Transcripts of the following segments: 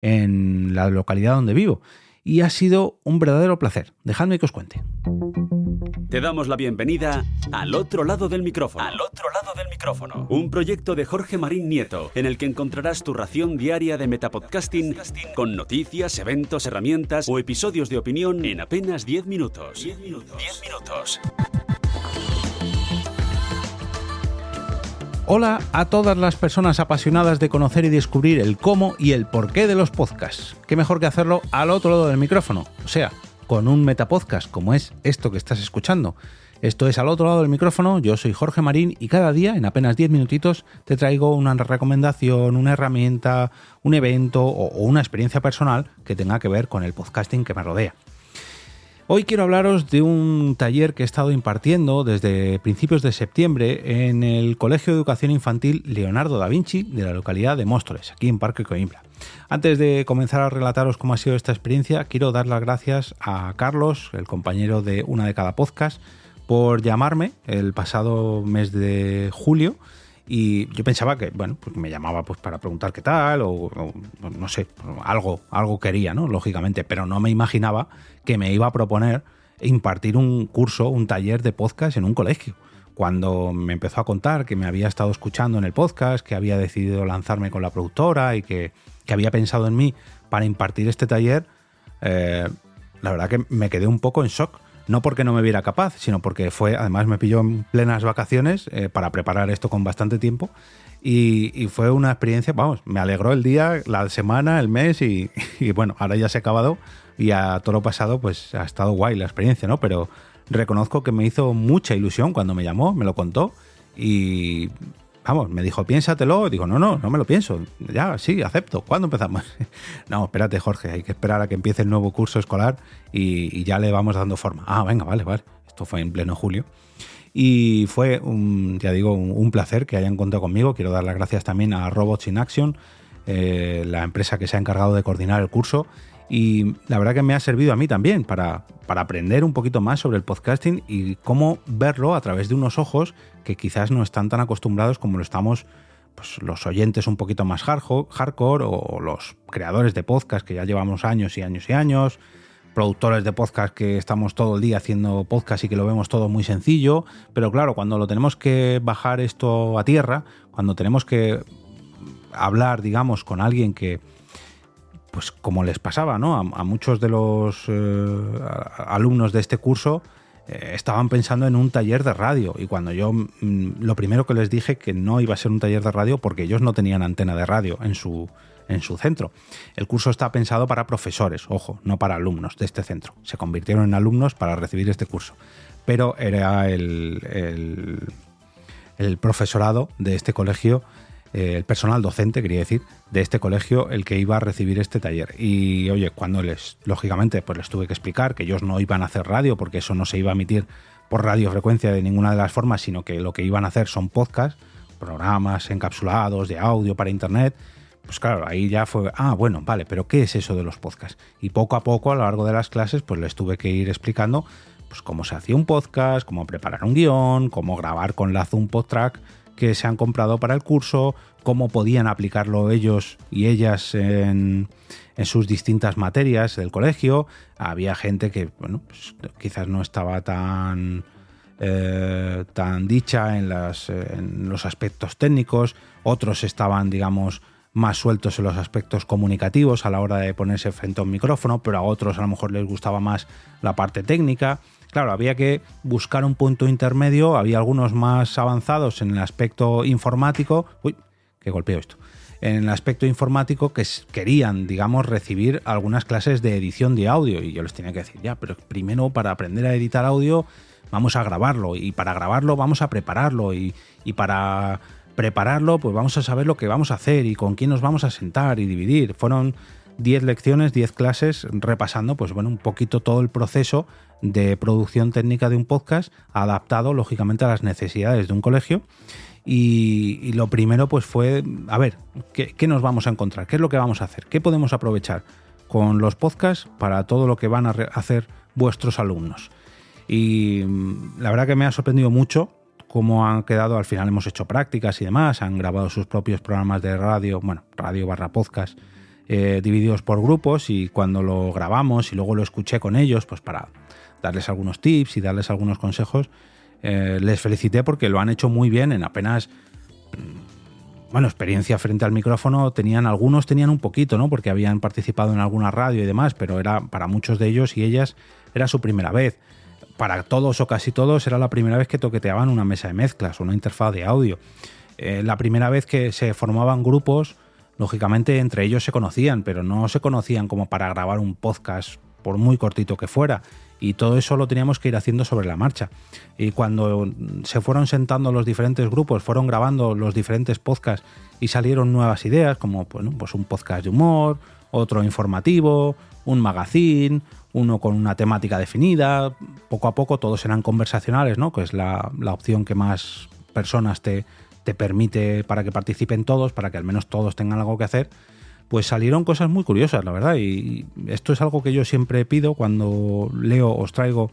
en la localidad donde vivo. Y ha sido un verdadero placer. Dejadme que os cuente. Te damos la bienvenida Al Otro Lado del Micrófono. Al Otro Lado del Micrófono. Un proyecto de Jorge Marín Nieto, en el que encontrarás tu ración diaria de metapodcasting con noticias, eventos, herramientas o episodios de opinión en apenas 10 minutos. 10 minutos. Hola a todas las personas apasionadas de conocer y descubrir el cómo y el porqué de los podcasts. Qué mejor que hacerlo al otro lado del micrófono, o sea, con un metapodcast como es esto que estás escuchando. Esto es Al Otro Lado del Micrófono, yo soy Jorge Marín y cada día, en apenas 10 minutitos, te traigo una recomendación, una herramienta, un evento o una experiencia personal que tenga que ver con el podcasting que me rodea. Hoy quiero hablaros de un taller que he estado impartiendo desde principios de septiembre en el Colegio de Educación Infantil Leonardo da Vinci de la localidad de Móstoles, aquí en Parque Coimbra. Antes de comenzar a relataros cómo ha sido esta experiencia, quiero dar las gracias a Carlos, el compañero de Una de Cada Podcast, por llamarme el pasado mes de julio. Y yo pensaba que, pues me llamaba pues para preguntar qué tal o no sé, algo quería, ¿no? Lógicamente, pero no me imaginaba que me iba a proponer impartir un curso, un taller de podcast en un colegio. Cuando me empezó a contar que me había estado escuchando en el podcast, que había decidido lanzarme con la productora y que había pensado en mí para impartir este taller, la verdad que me quedé un poco en shock. No porque no me viera capaz, sino porque además me pilló en plenas vacaciones para preparar esto con bastante tiempo y fue una experiencia, me alegró el día, la semana, el mes y bueno, ahora ya se ha acabado y a todo lo pasado pues ha estado guay la experiencia, ¿no? Pero reconozco que me hizo mucha ilusión cuando me llamó, me lo contó y me dijo, piénsatelo. Digo, no me lo pienso. Ya, sí, acepto. ¿Cuándo empezamos? No, espérate, Jorge, hay que esperar a que empiece el nuevo curso escolar y ya le vamos dando forma. Venga, vale. Esto fue en pleno julio. Y fue, un placer que hayan contado conmigo. Quiero dar las gracias también a Robots in Action, la empresa que se ha encargado de coordinar el curso. Y la verdad que me ha servido a mí también para aprender un poquito más sobre el podcasting y cómo verlo a través de unos ojos que quizás no están tan acostumbrados como lo estamos pues, los oyentes un poquito más hardcore o los creadores de podcast que ya llevamos años y años y años, productores de podcast que estamos todo el día haciendo podcast y que lo vemos todo muy sencillo, pero claro, cuando lo tenemos que bajar esto a tierra, cuando tenemos que hablar, digamos, con alguien que pues como les pasaba, ¿no? A muchos de los alumnos de este curso estaban pensando en un taller de radio y cuando yo lo primero que les dije que no iba a ser un taller de radio porque ellos no tenían antena de radio en su centro. El curso está pensado para profesores, ojo, no para alumnos de este centro. Se convirtieron en alumnos para recibir este curso, pero era el profesorado de este colegio, el personal docente, quería decir, de este colegio el que iba a recibir este taller. Y oye, cuando lógicamente, pues les tuve que explicar que ellos no iban a hacer radio porque eso no se iba a emitir por radiofrecuencia de ninguna de las formas, sino que lo que iban a hacer son podcasts, programas encapsulados de audio para internet. Pues claro, ahí ya fue, vale, pero ¿qué es eso de los podcasts? Y poco a poco, a lo largo de las clases, pues les tuve que ir explicando pues cómo se hacía un podcast, cómo preparar un guión, cómo grabar con la Zoom PodTrack que se han comprado para el curso, cómo podían aplicarlo ellos y ellas en sus distintas materias del colegio. Había gente que, pues quizás no estaba tan dicha en los aspectos técnicos, otros estaban, digamos, más sueltos en los aspectos comunicativos a la hora de ponerse frente a un micrófono, pero a otros a lo mejor les gustaba más la parte técnica. Claro, había que buscar un punto intermedio, había algunos más avanzados en el aspecto informático. ¡Uy! ¡Qué golpeo esto! En el aspecto informático que querían, digamos, recibir algunas clases de edición de audio y yo les tenía que decir, pero primero para aprender a editar audio vamos a grabarlo y para grabarlo vamos a prepararlo y para prepararlo pues vamos a saber lo que vamos a hacer y con quién nos vamos a sentar y dividir. Fueron 10 lecciones, 10 clases repasando pues un poquito todo el proceso de producción técnica de un podcast adaptado lógicamente a las necesidades de un colegio y lo primero pues fue a ver ¿qué nos vamos a encontrar? ¿Qué es lo que vamos a hacer? ¿Qué podemos aprovechar con los podcasts para todo lo que van a hacer vuestros alumnos? Y la verdad que me ha sorprendido mucho cómo han quedado. Al final hemos hecho prácticas y demás, han grabado sus propios programas de radio, radio / podcast divididos por grupos, y cuando lo grabamos y luego lo escuché con ellos, pues para darles algunos tips y darles algunos consejos, les felicité porque lo han hecho muy bien en apenas... Bueno, experiencia frente al micrófono algunos tenían un poquito, ¿no? Porque habían participado en alguna radio y demás, pero era para muchos de ellos y ellas era su primera vez. Para todos o casi todos era la primera vez que toqueteaban una mesa de mezclas o una interfaz de audio. La primera vez que se formaban grupos, lógicamente entre ellos se conocían, pero no se conocían como para grabar un podcast por muy cortito que fuera. Y todo eso lo teníamos que ir haciendo sobre la marcha. Y cuando se fueron sentando los diferentes grupos, fueron grabando los diferentes podcasts y salieron nuevas ideas, como bueno, pues un podcast de humor, otro informativo, un magazine, uno con una temática definida. Poco a poco todos eran conversacionales, ¿no? Que es la opción que más personas te permite para que participen todos, para que al menos todos tengan algo que hacer. Pues salieron cosas muy curiosas, la verdad, y esto es algo que yo siempre pido cuando os traigo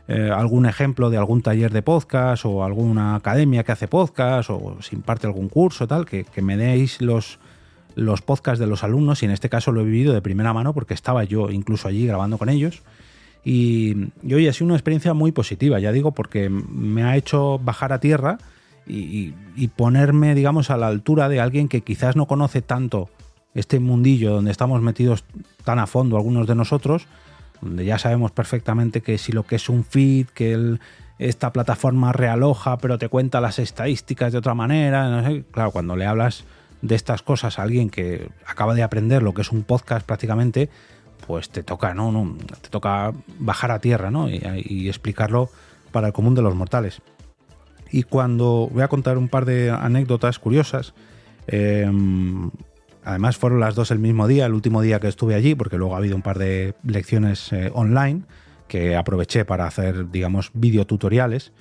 algún ejemplo de algún taller de podcast o alguna academia que hace podcast o se imparte algún curso, tal, que me deis los podcasts de los alumnos, y en este caso lo he vivido de primera mano porque estaba yo incluso allí grabando con ellos. Y hoy ha sido una experiencia muy positiva, ya digo, porque me ha hecho bajar a tierra y ponerme, digamos, a la altura de alguien que quizás no conoce tanto este mundillo donde estamos metidos tan a fondo algunos de nosotros, donde ya sabemos perfectamente que si lo que es un feed, que esta plataforma realoja pero te cuenta las estadísticas de otra manera, no sé. Claro, cuando le hablas de estas cosas a alguien que acaba de aprender lo que es un podcast prácticamente, pues te toca, te toca bajar a tierra, ¿no? y explicarlo para el común de los mortales. Y cuando voy a contar un par de anécdotas curiosas, además fueron las dos el mismo día, el último día que estuve allí, porque luego ha habido un par de lecciones online que aproveché para hacer, digamos, videotutoriales,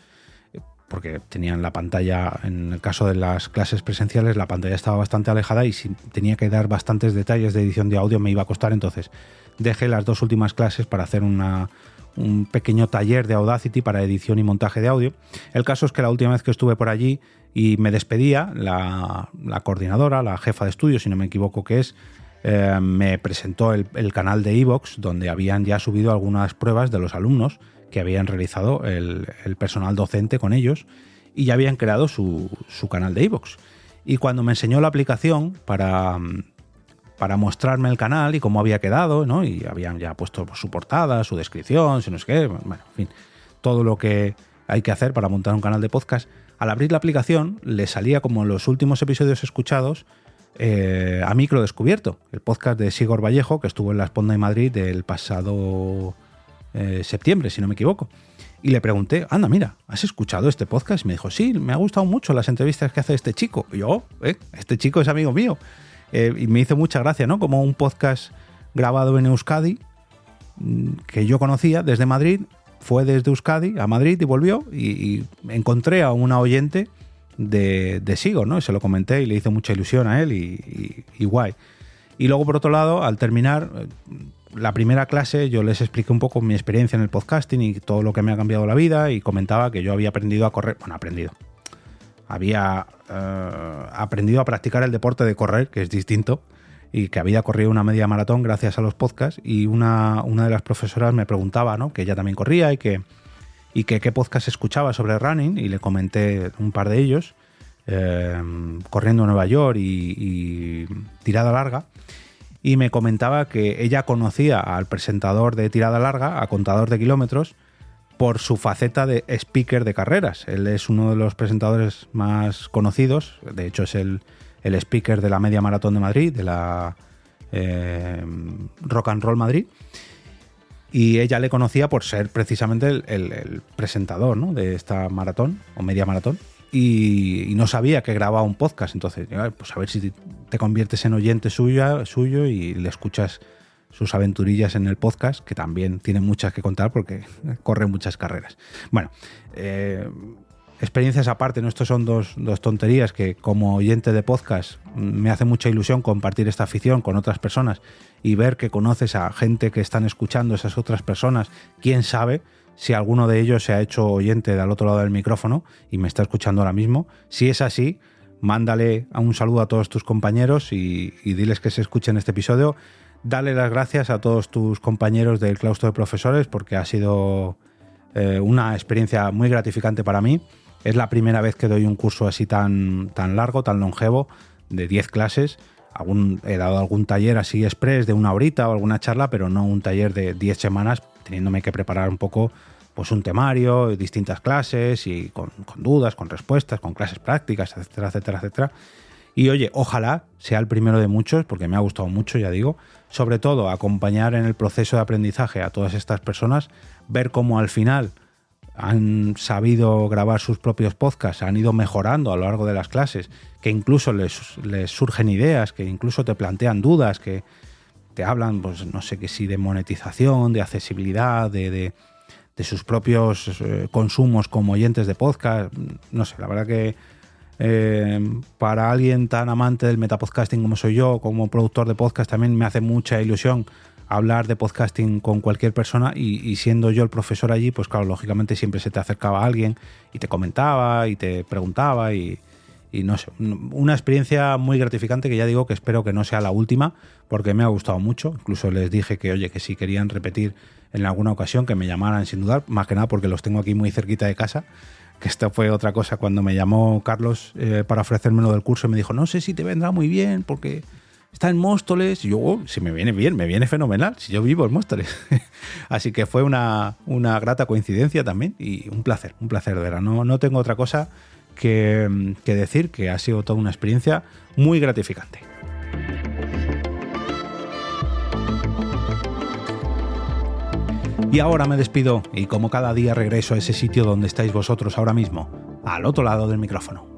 porque tenían la pantalla, en el caso de las clases presenciales, la pantalla estaba bastante alejada y si tenía que dar bastantes detalles de edición de audio me iba a costar, entonces dejé las dos últimas clases para hacer un pequeño taller de Audacity para edición y montaje de audio. El caso es que la última vez que estuve por allí y me despedía, la coordinadora, la jefa de estudio, si no me equivoco que es, me presentó el canal de iVoox, donde habían ya subido algunas pruebas de los alumnos que habían realizado el personal docente con ellos y ya habían creado su canal de iVoox. Y cuando me enseñó la aplicación para mostrarme el canal y cómo había quedado, ¿no? Y habían ya puesto su portada, su descripción, si no sé qué, bueno, en fin, todo lo que hay que hacer para montar un canal de podcast. Al abrir la aplicación le salía como los últimos episodios escuchados a micro descubierto, el podcast de Sigor Vallejo, que estuvo en la Esponda de Madrid del pasado septiembre, si no me equivoco. Y le pregunté, anda, mira, ¿has escuchado este podcast? Y me dijo, sí, me ha gustado mucho las entrevistas que hace este chico. Y yo, este chico es amigo mío. Y me hizo mucha gracia, ¿no? Como un podcast grabado en Euskadi, que yo conocía desde Madrid, fue desde Euskadi a Madrid y volvió, y encontré a una oyente de Sigor, ¿no? Y se lo comenté y le hizo mucha ilusión a él y guay. Y luego, por otro lado, al terminar la primera clase, yo les expliqué un poco mi experiencia en el podcasting y todo lo que me ha cambiado la vida, y comentaba que yo había aprendido a correr, había aprendido a practicar el deporte de correr, que es distinto, y que había corrido una media maratón gracias a los podcasts, y una de las profesoras me preguntaba, ¿no?, que ella también corría y que qué podcast escuchaba sobre running, y le comenté un par de ellos, Corriendo a Nueva York y Tirada Larga, y me comentaba que ella conocía al presentador de Tirada Larga, a Contador de Kilómetros, por su faceta de speaker de carreras. Él es uno de los presentadores más conocidos, de hecho es el speaker de la Media Maratón de Madrid, de la Rock and Roll Madrid, y ella le conocía por ser precisamente el presentador, ¿no?, de esta maratón o media maratón, y no sabía que grababa un podcast. Entonces, pues a ver si te conviertes en oyente suyo y le escuchas sus aventurillas en el podcast, que también tiene muchas que contar porque corre muchas carreras. Bueno, experiencias aparte, ¿no? Estos son dos tonterías que como oyente de podcast me hace mucha ilusión compartir esta afición con otras personas y ver que conoces a gente que están escuchando esas otras personas. Quién sabe si alguno de ellos se ha hecho oyente del otro lado del micrófono y me está escuchando ahora mismo. Si es así, mándale un saludo a todos tus compañeros y diles que se escuchen este episodio. Dale las gracias a todos tus compañeros del claustro de profesores porque ha sido una experiencia muy gratificante para mí. Es la primera vez que doy un curso así tan largo, tan longevo, de 10 clases. He dado algún taller así express de 1 horita o alguna charla, pero no un taller de 10 semanas, teniéndome que preparar un poco pues un temario, distintas clases y con dudas, con respuestas, con clases prácticas, etcétera, etcétera, etcétera. Y oye, ojalá sea el primero de muchos, porque me ha gustado mucho, ya digo. Sobre todo, acompañar en el proceso de aprendizaje a todas estas personas, ver cómo al final han sabido grabar sus propios podcasts, han ido mejorando a lo largo de las clases, que incluso les surgen ideas, que incluso te plantean dudas, que te hablan, pues no sé qué sí, de monetización, de accesibilidad, de sus propios consumos como oyentes de podcast. No sé, la verdad que para alguien tan amante del metapodcasting como soy yo, como productor de podcast, también me hace mucha ilusión hablar de podcasting con cualquier persona y siendo yo el profesor allí, pues claro, lógicamente siempre se te acercaba alguien y te comentaba y te preguntaba y no sé, una experiencia muy gratificante que ya digo que espero que no sea la última porque me ha gustado mucho. Incluso les dije que oye, que si querían repetir en alguna ocasión que me llamaran sin dudar, más que nada porque los tengo aquí muy cerquita de casa, que esto fue otra cosa cuando me llamó Carlos para ofrecerme lo del curso y me dijo, no sé si te vendrá muy bien porque está en Móstoles. Y yo, si me viene bien, me viene fenomenal, si yo vivo en Móstoles. Así que fue una grata coincidencia también y un placer de verdad. No tengo otra cosa que decir que ha sido toda una experiencia muy gratificante. Y ahora me despido y como cada día regreso a ese sitio donde estáis vosotros ahora mismo, al otro lado del micrófono.